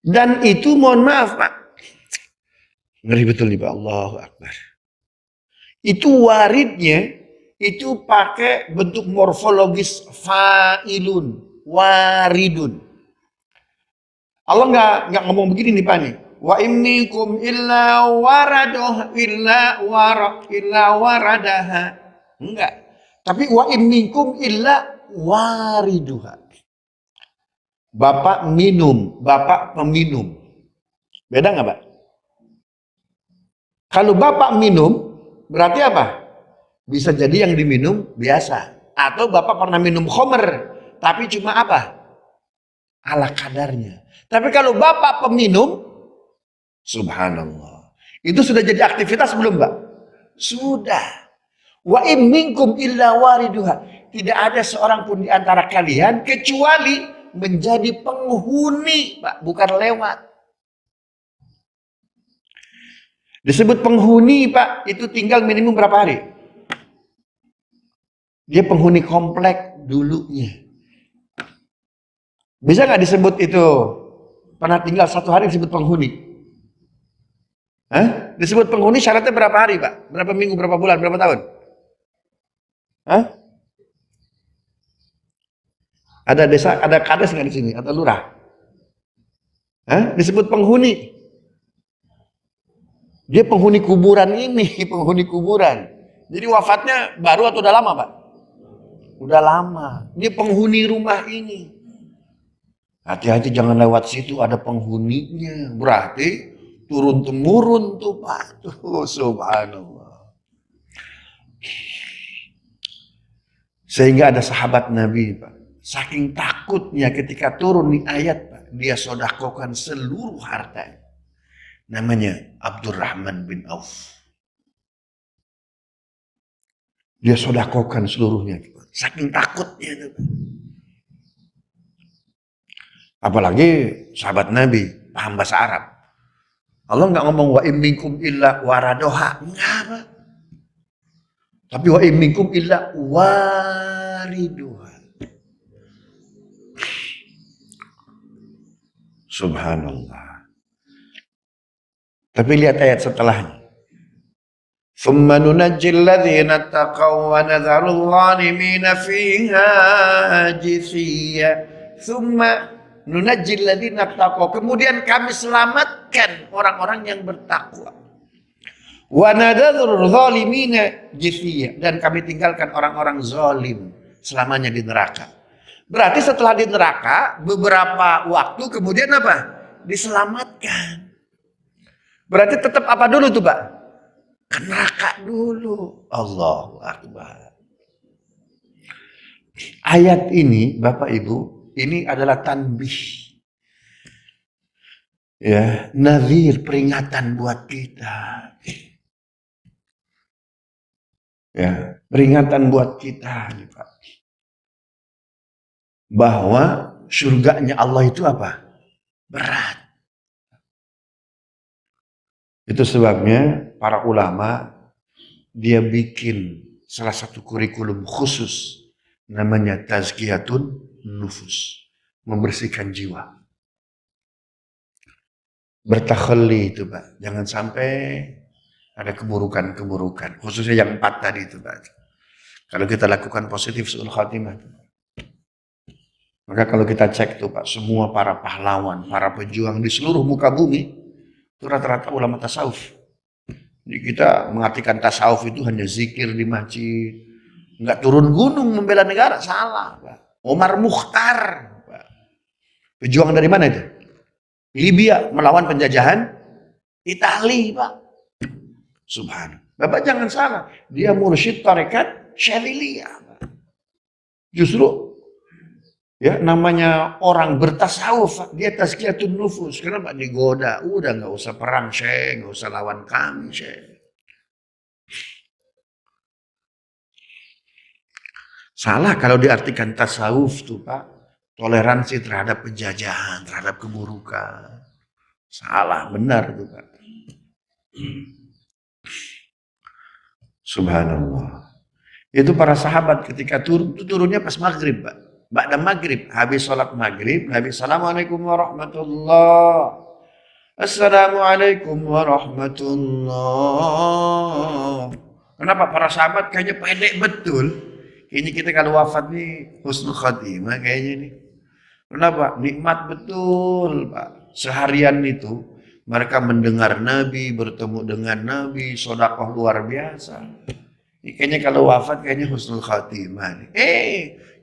Dan itu mohon maaf Pak, ngeri betul nih Pak, Allahu Akbar. Itu waridnya itu pakai bentuk morfologis fa'ilun, waridun. Allah nggak ngomong begini nih Pak nih. Wa imnikum illa waradoh illa waradaha. Enggak. Tapi wa imnikum illa wariduha. Bapak minum, bapak peminum. Beda nggak Pak? Kalau bapak minum, berarti apa? Bisa jadi yang diminum biasa. Atau bapak pernah minum khamr, tapi cuma apa? Ala kadarnya. Tapi kalau bapak peminum, subhanallah. Itu sudah jadi aktivitas belum Pak? Sudah. Wa im minkum illa wariduha. Tidak ada seorang pun di antara kalian kecuali menjadi penghuni Pak, bukan lewat. Disebut penghuni Pak, itu tinggal minimum berapa hari? Dia penghuni komplek dulunya. Bisa nggak disebut itu pernah tinggal 1 hari disebut penghuni? Hah? Disebut penghuni syaratnya berapa hari Pak? Berapa minggu, berapa bulan, berapa tahun? Hah? Ada desa, ada kades nggak di sini? Atau lurah? Hah? Disebut penghuni. Dia penghuni kuburan ini, penghuni kuburan. Jadi wafatnya baru atau udah lama Pak? Udah lama. Dia penghuni rumah ini. Hati-hati jangan lewat situ, ada penghuninya. Berarti turun-temurun tuh Pak. Tuh, subhanallah. Sehingga ada sahabat Nabi Pak. Saking takutnya ketika turun di ayat Pak. Dia sodakokan seluruh hartanya. Namanya Abdurrahman bin Auf. Dia sodakokan seluruhnya. Saking takutnya itu Pak. Apalagi sahabat Nabi, paham bahasa Arab. Allah nggak ngomong wa im minkum illa waradoha. Enggak Pak. Tapi wa im minkum illa wariduha. Subhanallah. Tapi lihat ayat setelahnya. Thumma nunajjil ladzina taqaw wa nadharul zalimina fiha jithiya. Thumma nunajjil ladzina taqaw. Kemudian kami selamatkan orang-orang yang bertakwa. Wa nadharul zalimina jithiya. Dan kami tinggalkan orang-orang zalim selamanya di neraka. Berarti setelah di neraka beberapa waktu kemudian apa? Diselamatkan. Berarti tetap apa dulu tuh Pak? Ke neraka dulu. Allahu Akbar. Ayat ini Bapak Ibu, ini adalah tanbih. Ya, nazir, peringatan buat kita. Ya, peringatan buat kita nih Pak. Bahwa surganya Allah itu apa? Berat. Itu sebabnya para ulama dia bikin salah satu kurikulum khusus namanya tazkiyatun nufus, membersihkan jiwa. Bertakhalli itu Pak, jangan sampai ada keburukan-keburukan, khususnya yang 4 tadi itu Pak. Kalau kita lakukan positif su'ul khatimah. Maka kalau kita cek tuh Pak, semua para pahlawan, para pejuang di seluruh muka bumi, itu rata-rata ulama tasawuf. Jadi kita mengartikan tasawuf itu hanya zikir di masjid, nggak turun gunung membela negara, salah Pak. Omar Mukhtar, Pak. Pejuang dari mana itu? Libya melawan penjajahan Itali Pak. Subhanallah. Bapak jangan salah, dia mursyid tarekat Syadhiliyah Pak. Justru ya namanya orang bertasawuf, dia tazkiyatun nufus. Kenapa digoda? Udah nggak usah perang Syekh, nggak usah lawan kami Syekh. Salah kalau diartikan tasawuf tuh Pak, toleransi terhadap penjajahan, terhadap keburukan. Salah, benar tuh Pak. Subhanallah. Itu para sahabat ketika turun, itu turunnya pas maghrib Pak. Ba'da maghrib, habis sholat maghrib, Nabi Assalamualaikum warahmatullah. Assalamualaikum warahmatullah. Kenapa para sahabat kayaknya pendek betul? Kayaknya kita kalau wafat nih husnul khatimah kayaknya nih. Kenapa? Nikmat betul, Pak. Seharian itu mereka mendengar Nabi, bertemu dengan Nabi, sedekah luar biasa. Kayaknya kalau wafat kayaknya husnul khatimah nih.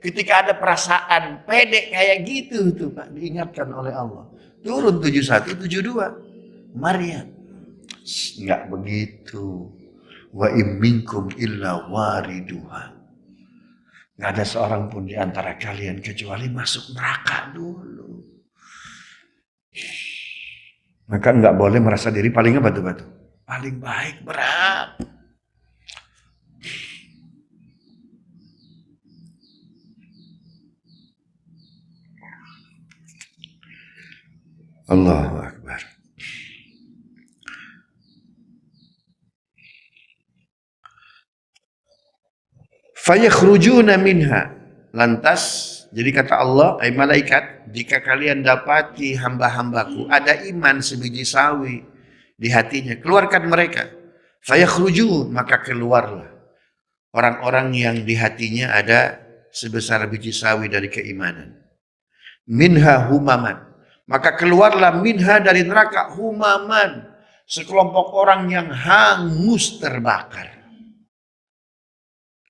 Ketika ada perasaan pedek kayak gitu tuh Pak, diingatkan oleh Allah. Turun 71, 72. Maryam. Enggak begitu. Wa im minkum illa wariduha. Enggak ada seorang pun di antara kalian kecuali masuk neraka dulu. Maka enggak boleh merasa diri paling batu-batu. Paling baik, berat. Allahu Akbar. Fayakhrujuna minha. Lantas, jadi kata Allah, malaikat, jika kalian dapati hamba-hambaku ada iman sebiji sawi di hatinya, keluarkan mereka. Fayakhrujun, maka keluarlah orang-orang yang di hatinya ada sebesar biji sawi dari keimanan. Minha humaman, maka keluarlah minha dari neraka humaman, sekelompok orang yang hangus terbakar.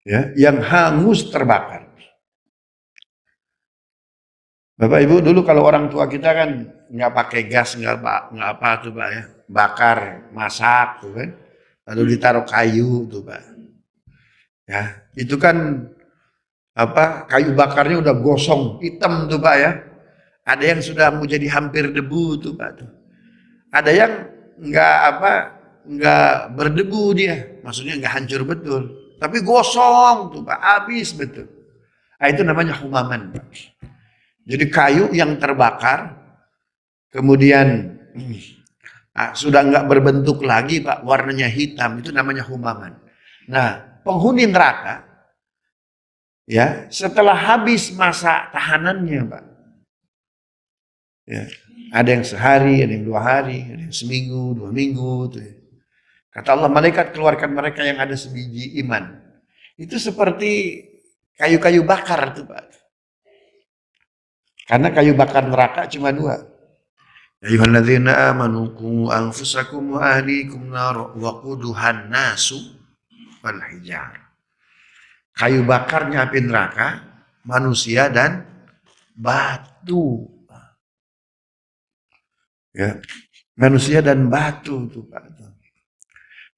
Ya, yang hangus terbakar. Bapak Ibu, dulu kalau orang tua kita kan nggak pakai gas, nggak apa tuh Pak ya, bakar, masak tuh kan, lalu ditaruh kayu tuh Pak. Ya, itu kan apa, kayu bakarnya udah gosong, hitam tuh Pak ya. Ada yang sudah mau jadi hampir debu tuh Pak tuh. Ada yang nggak berdebu dia, maksudnya nggak hancur betul, tapi gosong tuh Pak, habis betul. Nah, itu namanya humaman Pak. Jadi kayu yang terbakar, kemudian sudah nggak berbentuk lagi Pak, warnanya hitam, itu namanya humaman. Nah, penghuni neraka, ya setelah habis masa tahanannya Pak, ya, ada yang sehari, ada yang 2 hari, ada yang seminggu, 2 minggu, tuh ya. Kata Allah, malaikat keluarkan mereka yang ada sebiji iman. Itu seperti kayu-kayu bakar tuh Pak. Karena kayu bakar neraka cuma 2. Ya ayyuhalladzina amanu qu anfusakum wa ahlikum nar wa quduhan nasu wal hijar. Kayu bakarnya api neraka manusia dan batu. Ya, manusia dan batu tuh Pak.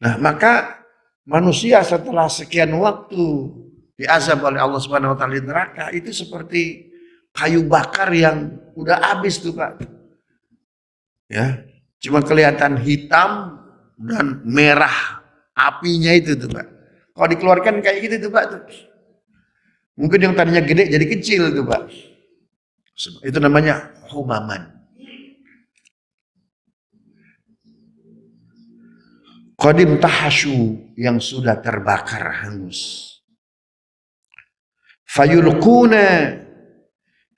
Nah, maka manusia setelah sekian waktu diazab oleh Allah Subhanahu wa taala di neraka itu seperti kayu bakar yang udah habis tuh Pak. Ya, cuma kelihatan hitam dan merah apinya itu tuh Pak. Kalau dikeluarkan kayak gitu tuh Pak tuh. Mungkin yang tadinya gede jadi kecil tuh Pak. Itu namanya humaman. Qadim tahasyu, yang sudah terbakar hangus. Fayulquna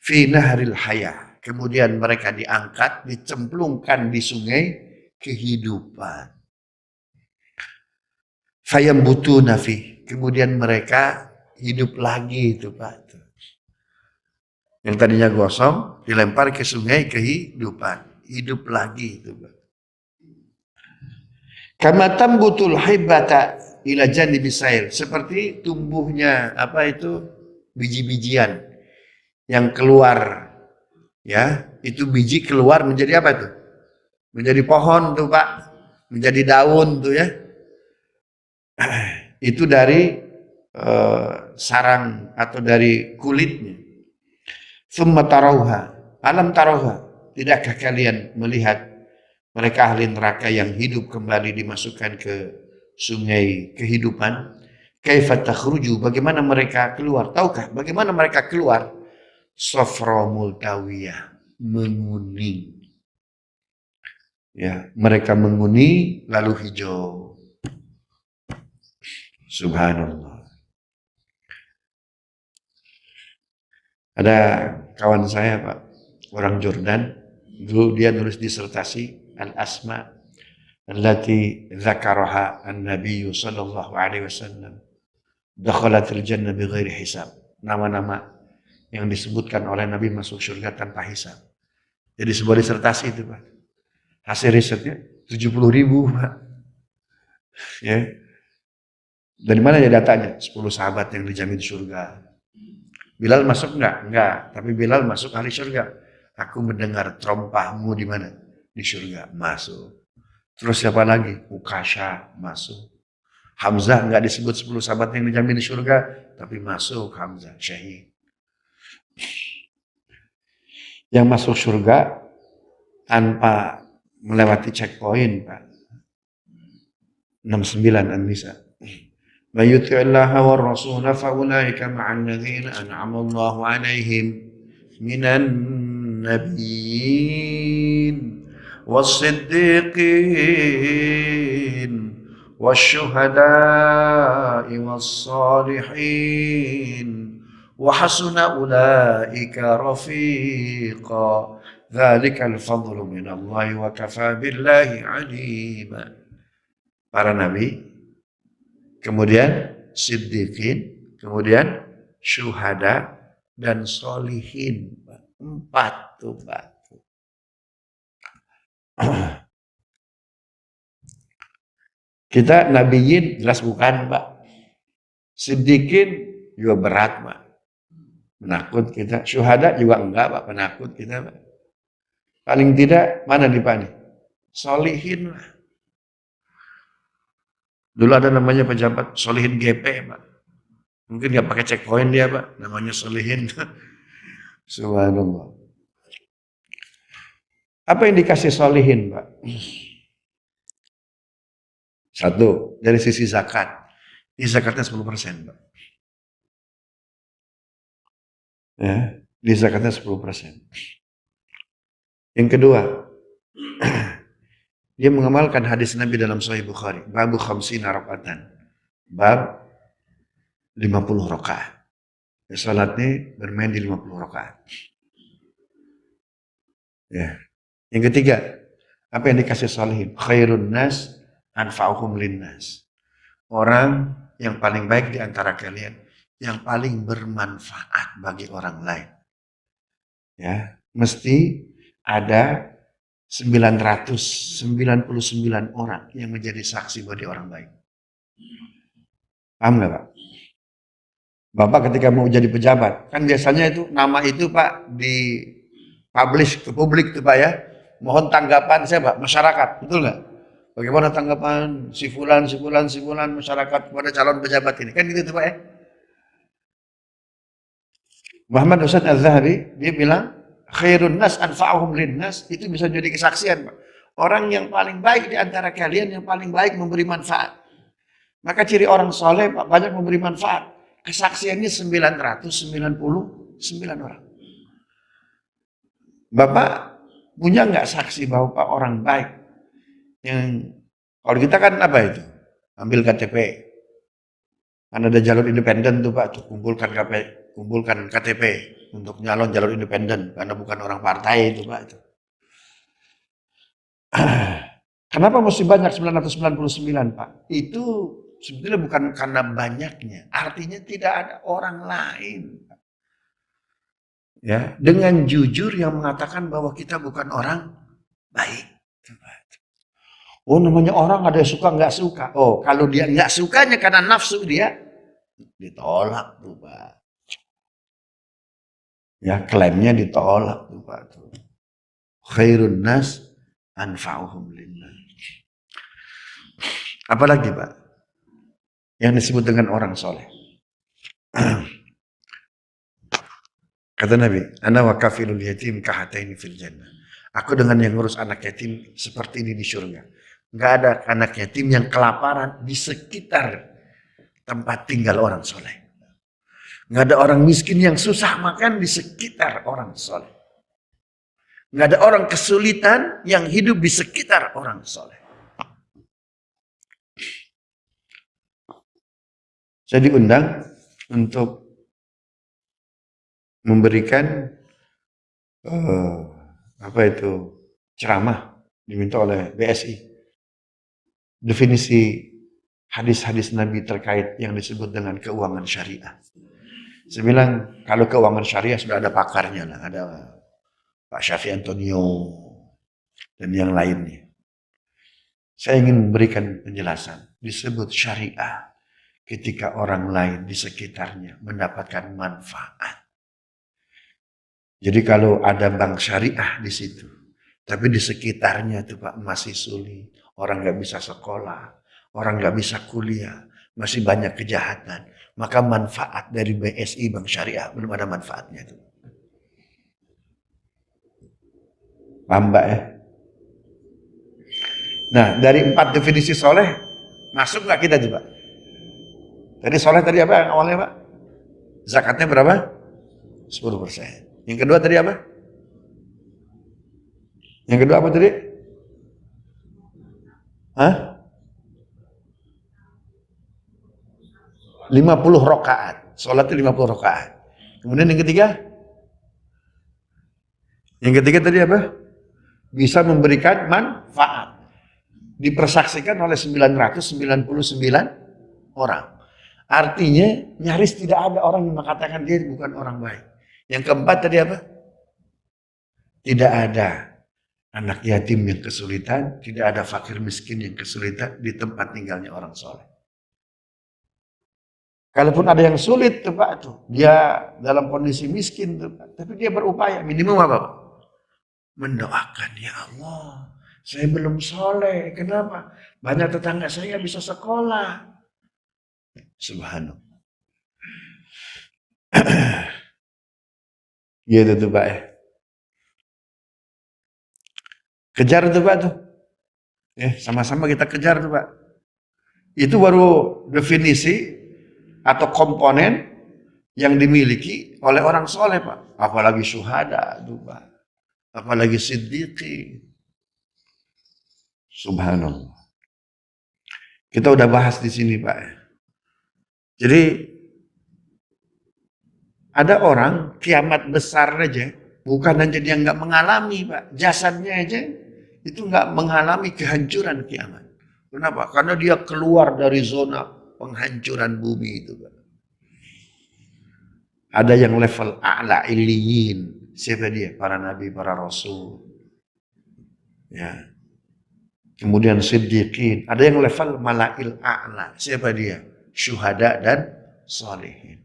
fi nahril haya. Kemudian mereka diangkat, dicemplungkan di sungai kehidupan. Fayambutuna fi. Kemudian mereka hidup lagi itu Pak. Yang tadinya gosong dilempar ke sungai kehidupan. Hidup lagi itu Pak. Kama tambutul hibbata ila janibi sair, seperti tumbuhnya apa itu biji-bijian yang keluar, ya itu biji keluar menjadi apa tuh, menjadi pohon tuh Pak, menjadi daun tuh ya. Itu dari sarang atau dari kulitnya. Summa tarauha, alam tarauha, tidakkah kalian melihat mereka ahli neraka yang hidup kembali dimasukkan ke sungai kehidupan? Kaifa takhruju, bagaimana mereka keluar? Tahukah bagaimana mereka keluar? Safra multawiyah, menguning. Ya, mereka menguning lalu hijau. Subhanallah. Ada kawan saya Pak, orang Jordan, dulu dia nulis disertasi Al-Asma allati dzakaraha an-nabiy sallallahu alaihi wasallam dakhalatil jannah bighairi hisab. Nama-nama yang disebutkan oleh Nabi masuk surga tanpa hisab. Jadi sebuah disertasi itu Pak. Hasil risetnya 70.000 Pak. Ya. Dari mana ya datanya? 10 sahabat yang dijamin surga. Bilal masuk enggak? Enggak. Tapi Bilal masuk ahli surga. Aku mendengar terompahmu di mana? Di surga. Masuk. Terus siapa lagi? Ukasha masuk. Hamzah enggak disebut 10 sahabat yang dijamin di surga, tapi masuk Hamzah syahid. Yang masuk surga tanpa melewati checkpoint Pak. 69 An-Nisa. Man yuti'illaha war rasula fa ulaika ma'al ladzina an'ama Allahu 'alaihim minan nabiyyin was-siddiqin wasyuhada'i was-salihin wa hasuna ulaika rafiqa. Dzalikal fadlu minallahi wa kafa billahi 'alima. Para nabi, kemudian siddiqin, kemudian syuhada dan solihin. 4 tuh Pak. Kita nabiyin jelas bukan Pak. Siddiqin juga berat Pak. Penakut kita. Syuhada juga enggak Pak, penakut kita Pak. Paling tidak mana nih Pak nih? Solihin lah. Dulu ada namanya pejabat solihin GP Pak. Mungkin nggak pakai checkpoint dia Pak, namanya solihin. Subhanallah. Apa yang dikasih solihin Pak? Satu, dari sisi zakat. Ini zakatnya 10% Pak. Ya, di zakatnya 10%. Yang kedua, dia mengamalkan hadis Nabi dalam Sahih Bukhari, babu khamsina raka'atan. Bab 50 rakaat. Salatnya bermain di 50 rakaat. Ya. Yang ketiga, apa yang dikasih salihin? Khairun nas anfa'uhum linnas. Orang yang paling baik di antara kalian, yang paling bermanfaat bagi orang lain. Ya, mesti ada 999 orang yang menjadi saksi bagi orang baik. Paham nggak Pak? Bapak ketika mau jadi pejabat, kan biasanya itu nama itu Pak di publish ke publik tuh Pak ya. Mohon tanggapan saya Pak, masyarakat, betul nggak? Bagaimana tanggapan si fulan masyarakat kepada calon pejabat ini? Kan gitu tuh Pak ya. Muhammad Ustadz Al-Zahabi, dia bilang, khairun nas anfa'uhum linnas, itu bisa jadi kesaksian Pak. Orang yang paling baik di antara kalian, yang paling baik memberi manfaat. Maka ciri orang soleh Pak, banyak memberi manfaat. Kesaksiannya 999 orang. Bapak punya nggak saksi bahwa Pak orang baik? Yang kalau kita kan apa itu? Ambil KTP. Kan ada jalur independen tuh Pak, tuh kumpulkan KTP untuk nyalon jalur independen karena bukan orang partai itu Pak itu. Kenapa mesti banyak 999 Pak? Itu sebetulnya bukan karena banyaknya, artinya tidak ada orang lain. Ya, dengan jujur yang mengatakan bahwa kita bukan orang baik. Oh, namanya orang ada yang suka nggak suka. Oh, kalau dia nggak sukanya karena nafsu dia ditolak tuh Pak. Ya, klaimnya ditolak tuh Pak. Khairun nas anfa'uhum linnas. Apalagi Pak yang disebut dengan orang soleh. Kata Nabi, ana wa kafilul yatim kahataini fil jannah. Aku dengan yang ngurus anak yatim seperti ini di surga. Enggak ada anak yatim yang kelaparan di sekitar tempat tinggal orang soleh. Enggak ada orang miskin yang susah makan di sekitar orang soleh. Enggak ada orang kesulitan yang hidup di sekitar orang soleh. Saya diundang untuk memberikan apa itu ceramah diminta oleh BSI, definisi hadis-hadis Nabi terkait yang disebut dengan keuangan syariah. Saya bilang kalau keuangan syariah sudah ada pakarnya lah, ada Pak Syafi Antonio dan yang lainnya. Saya ingin memberikan penjelasan. Disebut syariah ketika orang lain di sekitarnya mendapatkan manfaat. Jadi kalau ada bank syariah di situ, tapi di sekitarnya itu Pak masih sulit, orang nggak bisa sekolah, orang nggak bisa kuliah, masih banyak kejahatan, maka manfaat dari BSI bank syariah belum ada manfaatnya itu. Paham Mbak ya? Nah dari 4 definisi soleh masuk nggak kita coba? Tadi soleh tadi apa awalnya Pak? Zakatnya berapa? 10%. Yang kedua tadi apa? Yang kedua apa tadi? Hah? 50 rakaat. Sholat itu 50 rakaat. Kemudian yang ketiga? Yang ketiga tadi apa? Bisa memberikan manfaat. Dipersaksikan oleh 999 orang. Artinya nyaris tidak ada orang yang mengatakan dia bukan orang baik. Yang keempat tadi apa? Tidak ada anak yatim yang kesulitan, tidak ada fakir miskin yang kesulitan di tempat tinggalnya orang soleh. Kalaupun ada yang sulit tuh Pak tuh, dia dalam kondisi miskin tuh Pak, tapi dia berupaya minimum apa Pak? Mendoakan, ya Allah, saya belum soleh, kenapa? Banyak tetangga saya bisa sekolah. Subhanallah. Gitu tuh Pak ya. Kejar tuh Pak tuh. Ya, sama-sama kita kejar tuh Pak. Itu baru definisi atau komponen yang dimiliki oleh orang soleh Pak. Apalagi syuhada tuh Pak. Apalagi siddiqi. Subhanallah. Kita udah bahas di sini Pak. Jadi ada orang kiamat besar aja, bukan hanya dia nggak mengalami Pak, jasadnya aja itu nggak mengalami kehancuran kiamat. Kenapa? Karena dia keluar dari zona penghancuran bumi itu Pak. Ada yang level a'la illiyin. Siapa dia? Para nabi, para rasul. Ya. Kemudian siddiqin. Ada yang level malail a'la. Siapa dia? Syuhada dan sholihin.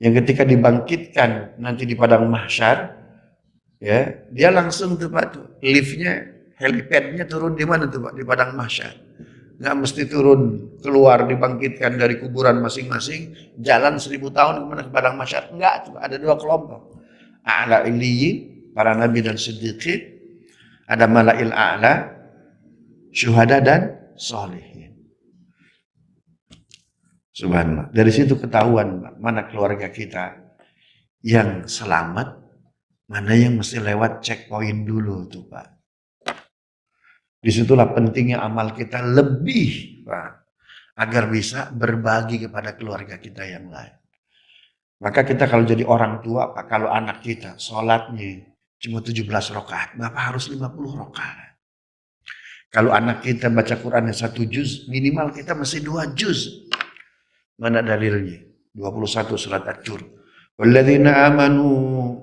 Yang ketika dibangkitkan nanti di padang mahsyar, ya, dia langsung tuh Pak tuh, liftnya, helipadnya turun di mana tuh Pak? Di padang mahsyar. Nggak mesti turun keluar dibangkitkan dari kuburan masing-masing, jalan 1000 tahun kemana ke padang mahsyar. Enggak, tuh ada 2 kelompok. A'la illiyin, para nabi dan siddiqin, ada malail a'la, syuhada dan sholihin. Subhanallah. Dari situ ketahuan mana keluarga kita yang selamat, mana yang mesti lewat checkpoint dulu tuh Pak. Disitulah pentingnya amal kita lebih Pak, agar bisa berbagi kepada keluarga kita yang lain. Maka kita kalau jadi orang tua Pak, kalau anak kita sholatnya cuma 17 rakaat, Bapak harus 50 rakaat. Kalau anak kita baca Qurannya 1 juz, minimal kita mesti 2 juz. Mana dalilnya? 21 surat At-Tur. Walladzina amanu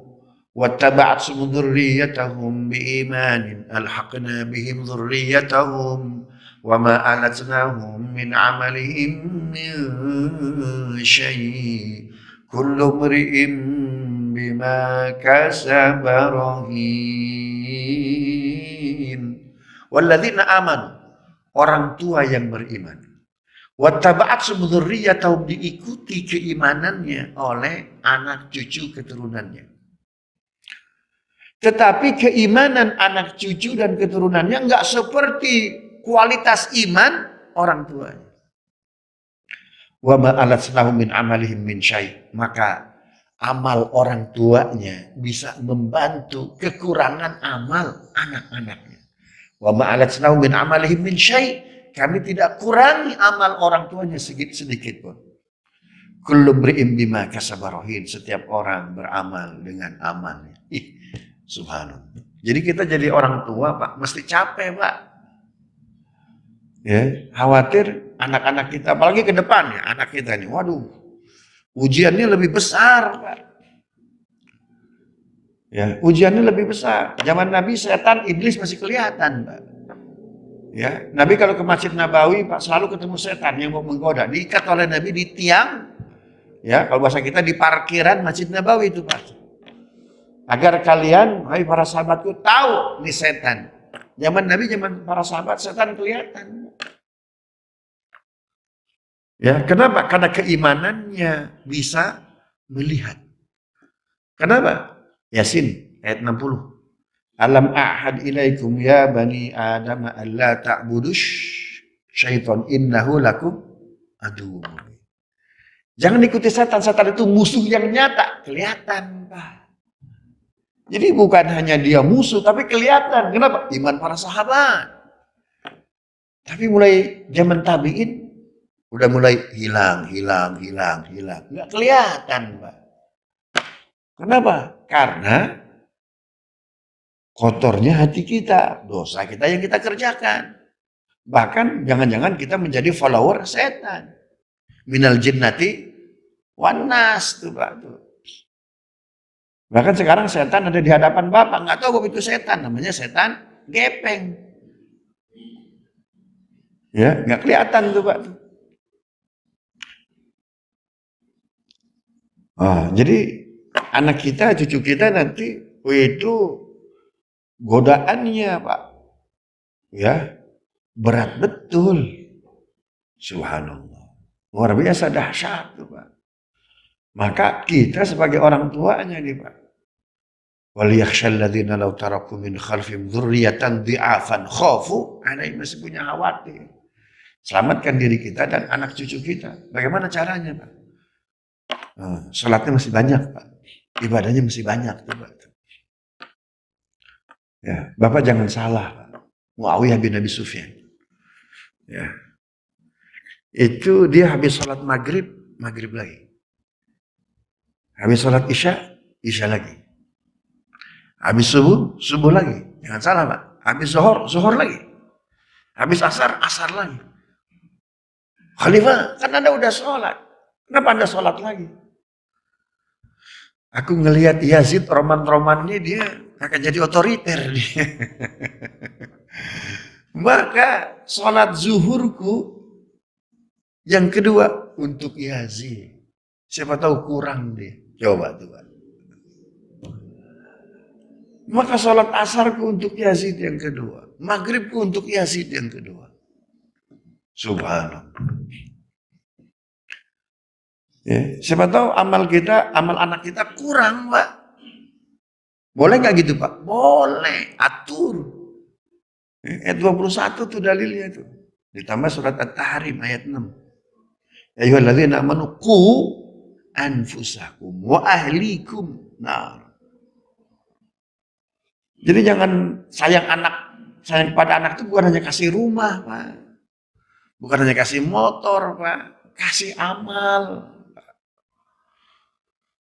wattaba'athum dzurriyyatahum biimanin alhaqna bihim dzurriyyatahum wama alatnahum min amalihim min syai'. Kullu mri'in bima kasaba rahin. Walladzina amanu, orang tua yang beriman. Wattaba'athum dzurriyyatahum, diikuti keimanannya oleh anak cucu keturunannya. Tetapi keimanan anak cucu dan keturunannya enggak seperti kualitas iman orang tuanya. Wa ma alatnahum min amalihim min syai', maka amal orang tuanya bisa membantu kekurangan amal anak-anaknya. Wa ma alatnahum min amalihim min syai', kami tidak kurangi amal orang tuanya sedikit pun. Kullu mri'in bima kasaba rahin. Setiap orang beramal dengan amalnya. Subhanallah. Jadi kita jadi orang tua, Pak, mesti capek, Pak. Ya, khawatir anak-anak kita, apalagi ke depan ya, anak kita nih, waduh, ujiannya lebih besar, Pak. Ya, ujiannya lebih besar. Zaman Nabi setan, iblis masih kelihatan, Pak. Ya, Nabi kalau ke Masjid Nabawi, Pak, selalu ketemu setan yang mau menggoda. Diikat oleh Nabi di tiang, ya, kalau bahasa kita di parkiran Masjid Nabawi itu, Pak. Agar kalian, hai para sahabatku, tahu ini setan. Zaman Nabi, zaman para sahabat, setan kelihatan. Ya, kenapa? Karena keimanannya bisa melihat. Kenapa? Yasin ayat 60. Alam a'had ilaikum ya bani Adam alla ta'budush syaitan innahu lakum aduh. Jangan ikuti setan. Setan itu musuh yang nyata, kelihatan, Pak. Jadi bukan hanya dia musuh, tapi kelihatan. Kenapa? Iman para sahabat. Tapi mulai zaman tabi'in udah mulai hilang. Nggak kelihatan, Pak. Kenapa? Karena kotornya hati kita, dosa kita yang kita kerjakan. Bahkan jangan-jangan kita menjadi follower setan. Minal jinnati wan nas tuh, Pak. Bahkan sekarang setan ada di hadapan Bapak, nggak tahu Bapak itu setan, namanya setan gepeng. Ya, nggak kelihatan tuh, Pak. Jadi anak kita, cucu kita nanti itu godaannya, Pak, ya berat betul. Subhanallah, luar biasa dahsyat tuh, Pak. Maka kita sebagai orang tuanya nih, Pak, waliyakhshal ladzina law taraku min khalfihim dzurriyyatan dhi'afan khafu alaihim, masih punya khawatir. Selamatkan diri kita dan anak cucu kita. Bagaimana caranya, Pak? Sholatnya masih banyak, Pak. Ibadahnya masih banyak tuh, Pak. Ya, Bapak jangan salah, Pak. Muawiyah bin Abi Sufyan. Ya. Itu dia habis sholat maghrib lagi. Habis sholat isya lagi. Habis subuh lagi. Jangan salah, Pak. Habis zuhur lagi. Habis asar lagi. Khalifah, kan Anda udah sholat. Kenapa Anda sholat lagi? Aku ngelihat Yazid roman-romannya dia akan jadi otoriter dia. Maka sholat zuhurku yang kedua untuk Yazid. Siapa tahu kurang dia. Coba tuh, Pak. Maka sholat asarku untuk Yazid yang kedua. Maghribku untuk Yazid yang kedua. Subhanallah. Ya, siapa tahu amal kita, amal anak kita kurang, Pak. Boleh nggak gitu, Pak? Boleh, atur. Ayat 21 tuh dalilnya tuh. Ditambah surat At-Tahrim ayat 6. Ya ayyuhalladzina amanu qu anfusakum wa ahlikum nar. Jadi jangan sayang kepada anak itu bukan hanya kasih rumah, Pak. Bukan hanya kasih motor, Pak. Kasih amal.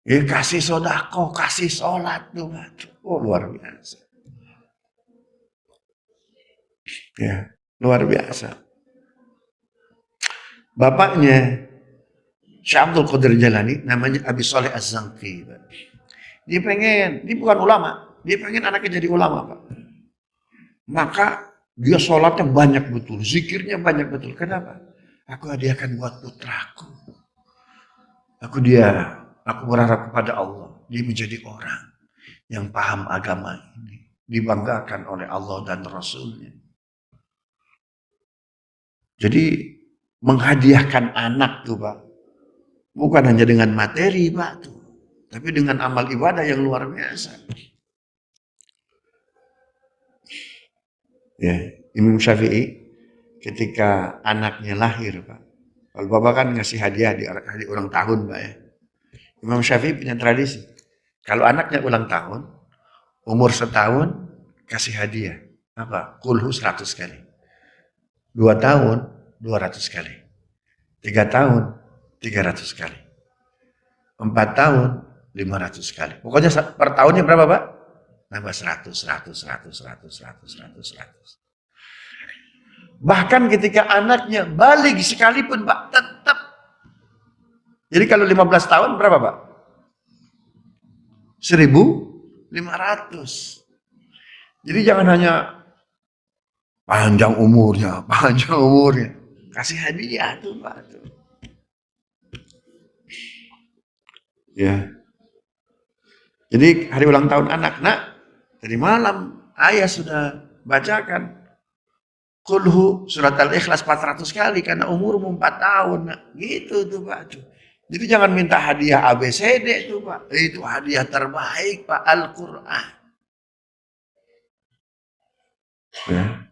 Ya, kasih sodako, kasih sholat tuh, Pak. Oh, luar biasa. Ya, luar biasa. Bapaknya Syekh Abdul Qadir Jalani namanya Abi Sholeh Az-Zanqi. Dia bukan ulama, dia pengen anaknya jadi ulama, Pak. Maka dia sholatnya banyak betul, zikirnya banyak betul. Kenapa? Aku hadiahkan buat putraku. Aku berharap kepada Allah, dia menjadi orang yang paham agama ini, dibanggakan oleh Allah dan Rasulnya. Jadi menghadiahkan anak tuh, Pak, bukan hanya dengan materi, Pak, tuh, tapi dengan amal ibadah yang luar biasa. Ya, Imam Syafi'i ketika anaknya lahir, Pak, kalau Bapak kan ngasih hadiah di ulang tahun, Pak, ya. Imam Syafi'i punya tradisi. Kalau anaknya ulang tahun, umur setahun, kasih hadiah. Apa? Kulhu 100 kali. 2 tahun, 200 kali. 3 tahun, 300 kali. 4 tahun 500 kali. Pokoknya per tahunnya berapa, Pak? Nambah 100, 100, 100, 100, 100, 100, 100. Bahkan ketika anaknya balik sekalipun, Pak, tetap. Jadi kalau 15 tahun berapa, Pak? 1.500. Jadi jangan hanya panjang umurnya, panjang umurnya. Kasih hadiah tuh, Pak. Ya. Jadi hari ulang tahun anak, nak, dari malam ayah sudah bacakan Kulhu surat Al-Ikhlas 400 kali karena umurmu 4 tahun, nak. Gitu tuh, Pak. Jadi jangan minta hadiah ABCD tuh, Pak. Itu hadiah terbaik, Pak, Al-Qur'an. Ya.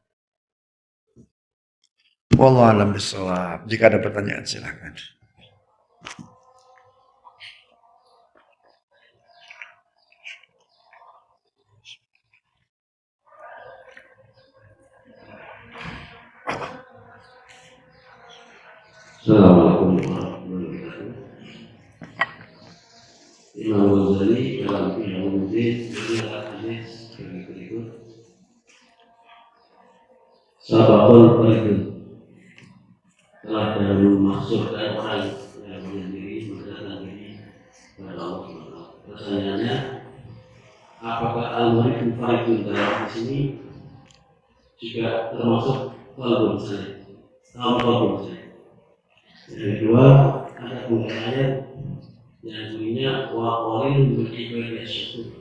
Wallahu a'lam bishawab. Jika ada pertanyaan silakan. Assalamualaikum warahmatullahi wabarakatuh. Imam Ghazali dalam Ulumuddin menjelaskan hadis sebagai berikut. Sabaqul fardhu, telah dahulu masuk dan orang yang menyendiri mendekatkan diri kepada Allah SWT. Pertanyaannya, apakah al-murid fardhu dalam hadis ini juga termasuk qalbun salih? Qalbun salih. Yang kedua, ada bukan ayat yang bunyinya wa qarin bil ibadi syukur.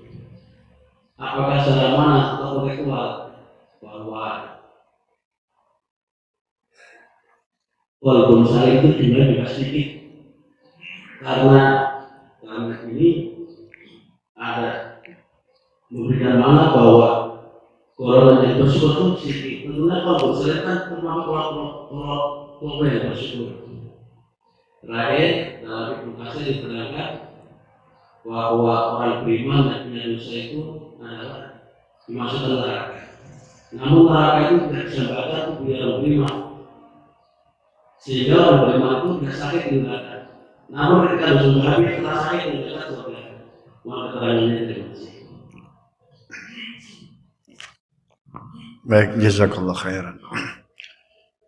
Apakah secara mana atau kontekstual bahwa walaupun saya itu jumlahnya juga sedikit, karena ini ada memberikan mana bahwa golongan yang bersyukur itu sedikit. Tentunya kalau saya kan termasuk kelompok yang bersyukur. Terakhir, dalam Ibnu Katsir diterangkan bahwa orang beriman dan punya dosa itu adalah dimasukkan neraka. Namun neraka itu tidak bisa baca tubuh yang beriman, sehingga orang beriman itu tidak sakit di neraka. Namun ketika dosa habis setelah sakit di neraka surga. Maka keterangannya terima kasih. Baik, jazakallah khairan.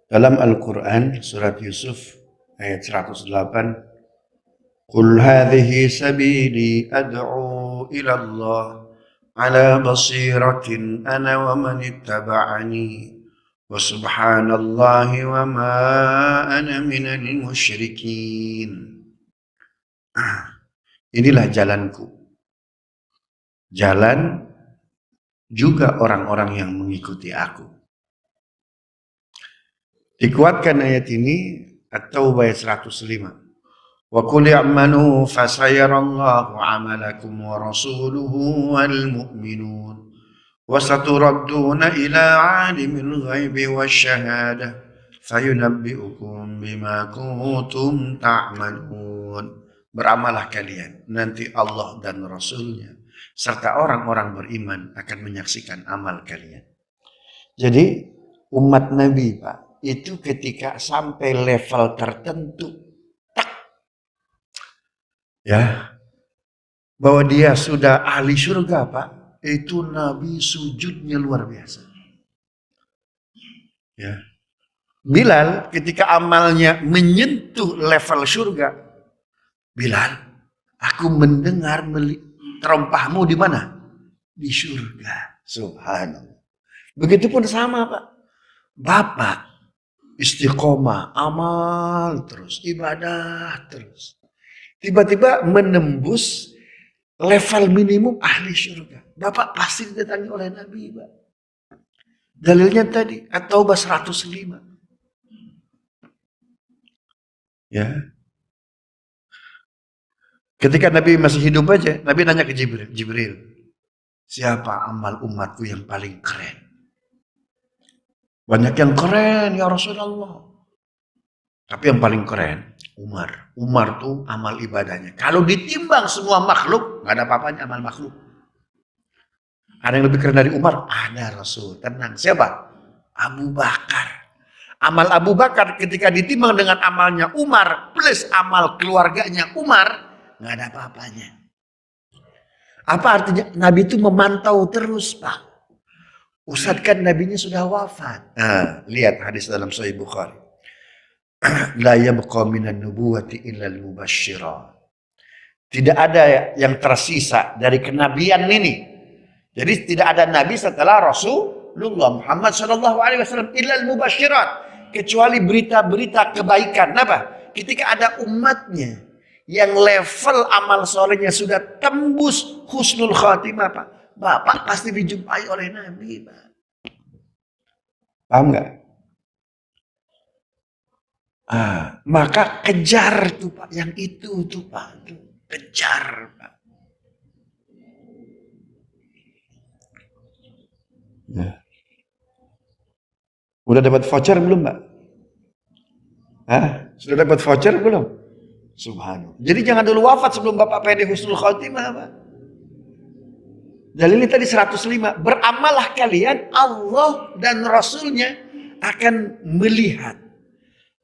Dalam Al-Quran surat Yusuf ayat 108, Qul hadhihi sabili ad'u ila Allah ala basiratin ana wa man ittaba'ani wa subhanallahi wa ma ana minal musyrikin. Inilah jalanku. Jalan juga orang-orang yang mengikuti aku. Dikuatkan ayat ini At-Taubah ayat 105. Wa qul i'malu fasayarallahu 'amalakum wa rasuluhu wal mu'minun wa saturadduna ila 'alimil ghaibi wasyahadah fayunabbi'ukum bima kuntum ta'malun. Beramalah kalian, nanti Allah dan Rasulnya serta orang-orang beriman akan menyaksikan amal kalian. Jadi umat Nabi, Pak, itu ketika sampai level tertentu, ya, bahwa dia sudah ahli surga, Pak, itu Nabi sujudnya luar biasa. Ya. Bilal ketika amalnya menyentuh level surga, Bilal, aku mendengar terompahmu di mana? Di surga. Subhanallah. Begitupun sama, Pak. Bapak istiqomah, amal terus, ibadah terus. Tiba-tiba menembus level minimum ahli surga. Bapak pasti didatangi oleh Nabi, Pak. Dalilnya tadi, At-Taubah 105. Ya. Ketika Nabi masih hidup aja, Nabi nanya ke Jibril, siapa amal umatku yang paling keren? Banyak yang keren ya Rasulullah. Tapi yang paling keren, Umar. Umar tuh amal ibadahnya. Kalau ditimbang semua makhluk, nggak ada apa-apanya amal makhluk. Ada yang lebih keren dari Umar? Ada, Rasul. Tenang. Siapa? Abu Bakar. Amal Abu Bakar ketika ditimbang dengan amalnya Umar plus amal keluarganya Umar, Nggak ada apa-apanya. Apa artinya? Nabi itu memantau terus, Pak. Ustadz kan nabinya sudah wafat. Nah, lihat hadis dalam Sahih Bukhari. La yabqa minan nubuwati illa al-mubashshirat. Tidak ada yang tersisa dari kenabian ini. Jadi tidak ada nabi setelah Rasulullah Muhammad sallallahu alaihi wasallam illa al-mubashshirat, kecuali berita-berita kebaikan. Kenapa? Ketika ada umatnya yang level amal solehnya sudah tembus husnul khatimah, Pak, Bapak pasti dijumpai oleh Nabi, Pak. Paham nggak? Maka kejar tuh, Pak, yang itu tuh, Pak, kejar, Pak. Ya. Udah dapat voucher belum, Pak? Sudah dapat voucher belum? Subhanallah. Jadi jangan dulu wafat sebelum Bapak pede husnul khatimah, Pak. Dalilnya tadi 105. Beramallah kalian, Allah dan Rasulnya akan melihat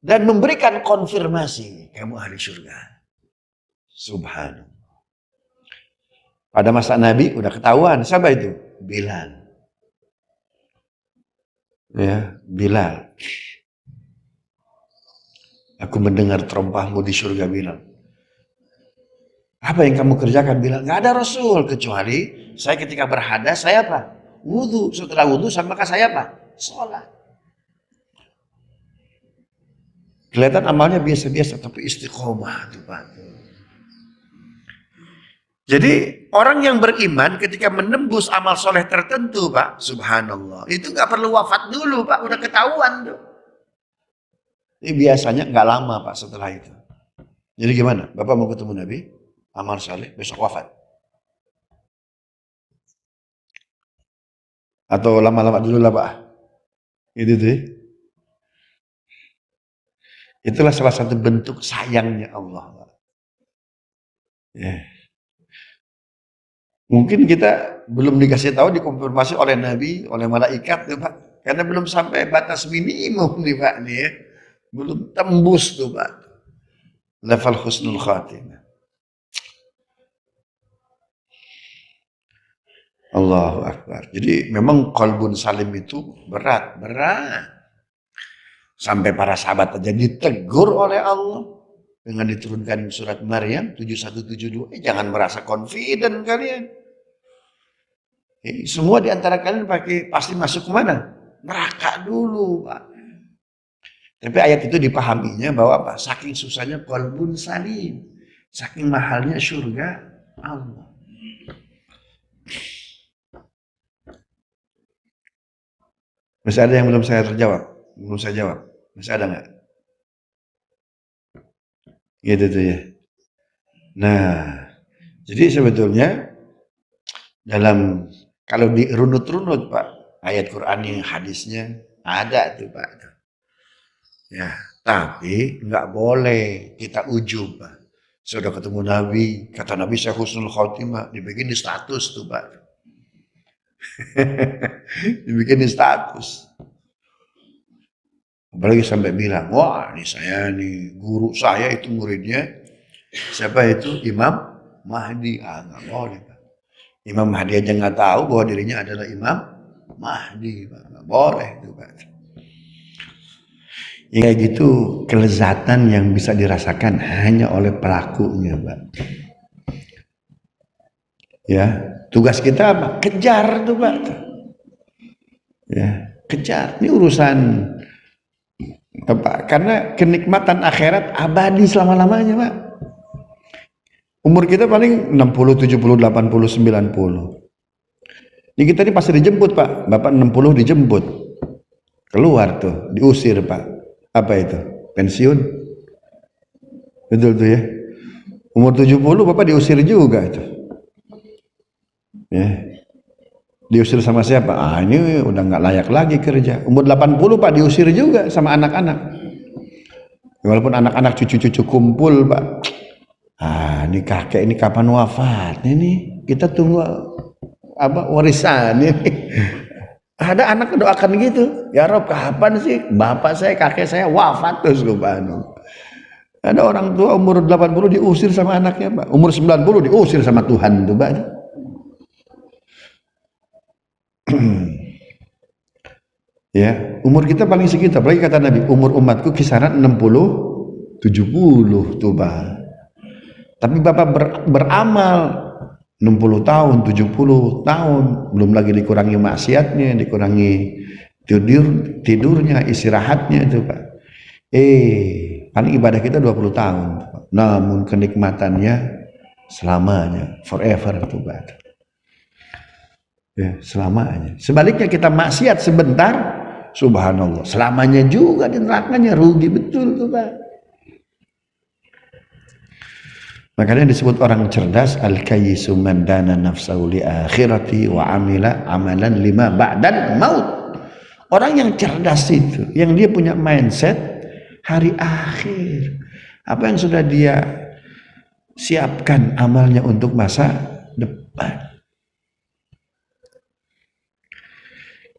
dan memberikan konfirmasi. Kamu ahli surga. Subhanallah. Pada masa Nabi udah ketahuan. Siapa itu? Bilal. Ya, Bilal. Aku mendengar terompahmu di surga, Bilal. Apa yang kamu kerjakan, Bilal? Gak ada Rasul, kecuali saya ketika berhadas, saya apa? Wudhu. Setelah wudhu, maka saya apa? Sholat. Kelihatan amalnya biasa-biasa, tapi istiqomah tuh, Pak. Jadi orang yang beriman ketika menembus amal soleh tertentu, Pak, subhanallah, itu gak perlu wafat dulu, Pak, udah ketahuan tuh. Ini biasanya gak lama, Pak, setelah itu. Jadi gimana? Bapak mau ketemu Nabi, amal soleh, besok wafat? Atau lama-lama dulu lah, Pak? Itu tuh. Itulah salah satu bentuk sayangnya Allah, Pak. Ya. Mungkin kita belum dikasih tahu, dikonfirmasi oleh Nabi, oleh malaikat, tuh, Pak. Karena belum sampai batas minimum nih, Pak, nih ya. Belum tembus tuh, Pak. Level husnul khatimah. Allahu Akbar. Jadi memang qalbun salim itu berat. Sampai para sahabat aja ditegur oleh Allah dengan diturunkan surat Maryam 7172. Jangan merasa confident kalian. Semua di antara kalian pasti masuk ke mana? Neraka dulu, Pak. Tapi ayat itu dipahaminya bahwa apa? Saking susahnya qalbun salim, saking mahalnya surga Allah. Masih ada yang belum saya terjawab? Belum saya jawab? Masih ada nggak? Gitu tuh ya. Nah, jadi sebetulnya kalau dirunut-runut, Pak, ayat Quran yang hadisnya ada tuh, Pak. Ya, tapi nggak boleh kita ujub, Pak. Sudah ketemu Nabi, kata Nabi saya husnul khatimah, dibikin di status tuh, Pak. Dibikin di status. Apalagi sampai bilang, wah ini saya nih, guru saya itu muridnya, siapa itu? Imam Mahdi. Nggak boleh, Pak. Imam Mahdi aja nggak tahu bahwa dirinya adalah Imam Mahdi, Pak. Nggak boleh itu, Pak. Ya kayak gitu, kelezatan yang bisa dirasakan hanya oleh pelakunya, Pak. Ya, tugas kita apa? Kejar tuh, Pak. Ya, kejar. Ini urusan apa? Karena kenikmatan akhirat abadi selama-lamanya, Pak. Umur kita paling 60, 70, 80, 90. Ini kita ini pasti dijemput, Pak. Bapak 60 dijemput. Keluar tuh, diusir, Pak. Apa itu? Pensiun. Betul tuh ya. Umur 70 Bapak diusir juga itu. Ya. Diusir sama siapa? Ini udah nggak layak lagi kerja. Umur 80 Pak diusir juga sama anak-anak. Walaupun anak-anak cucu-cucu kumpul, Pak. Ini kakek ini kapan wafat? Ini kita tunggu warisan ini. Ada anak doakan gitu, ya Rob kapan sih bapak saya kakek saya wafat terus Ada orang tua umur 80 diusir sama anaknya, Pak. Umur 90 diusir sama Tuhan tuh, Pak. Ya, umur kita paling segitu. Apalagi kata Nabi, umur umatku kisaran 60 70 tuh, Pak. Tapi Bapak beramal 60 tahun, 70 tahun, belum lagi dikurangi maksiatnya, dikurangi tidurnya, istirahatnya itu, Pak. Paling ibadah kita 20 tahun, namun kenikmatannya selamanya, forever tuh, Pak. Ya, selamanya. Sebaliknya kita maksiat sebentar, subhanallah, selamanya juga di nerakanya, rugi betul tuh, Pak. Makanya disebut orang cerdas, al-kayyisu man dana nafsahu li akhirati wa amila amalan lima ba'dal maut. Orang yang cerdas itu, yang dia punya mindset hari akhir. Apa yang sudah dia siapkan amalnya untuk masa depan.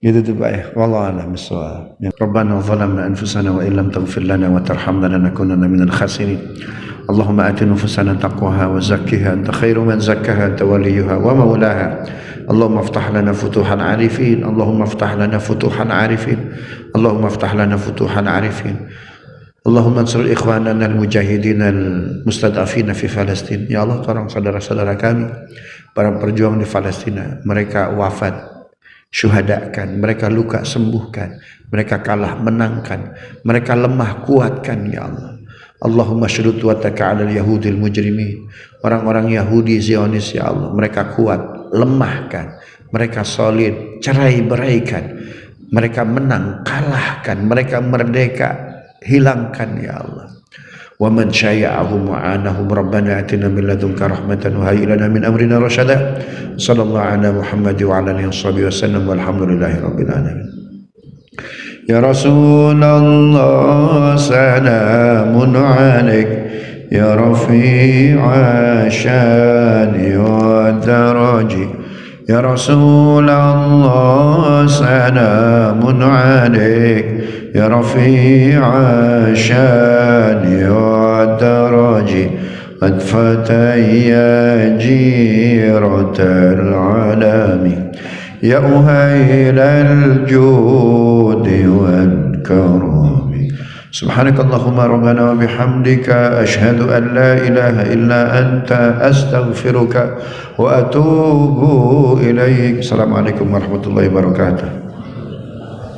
Gitu tuh, Pak ya. Wallahu a'lam bishawab. Rabbana zalamna anfusana wa illam taghfir lana wa tarhamna lanakunanna minal khasirin. Allahumma ati nufusana taqwaha wa zakkiha anta khairu man zakkaha anta waliyuha wa maulaha. Allahumma aftah lana futuhan arifin. Allahumma aftah lana futuhan arifin. Allahumma aftah lana futuhan arifin. Allahumma ansur ikhwanana al-mujahidin al-mustad'afina fi Palestina. Ya Allah, tolong saudara-saudara kami, para perjuang di Palestina. Mereka wafat, syuhadakan, mereka luka, sembuhkan, mereka kalah, menangkan, mereka lemah, kuatkan, ya Allah. Allahumma syudud wataka ala al-yahudil mujrimin. Orang-orang Yahudi Zionis, ya Allah, mereka kuat, lemahkan, mereka solid, cerai beraikan, mereka menang, kalahkan, mereka merdeka, hilangkan, ya Allah. Wa man syai'ahum wa anahum rabbana atina min ladunka rahmatan wa hayyi lana min amrina rasyada. Sallallahu ala Muhammad wa ala alihi wasallam walhamdulillahi rabbil alamin. Ya Rasulullah salamun alaik ya rafi'a syani wa daraji. Ya Rasulullah salamun alaik ya rafi'a syani wa daraji. أدفتي يا جيرة العالم يا أهيل الجود والكرم سبحانك اللهم ربنا وبحمدك أشهد أن لا إله إلا أنت أستغفرك وأتوب إليك. السلام عليكم ورحمة الله وبركاته.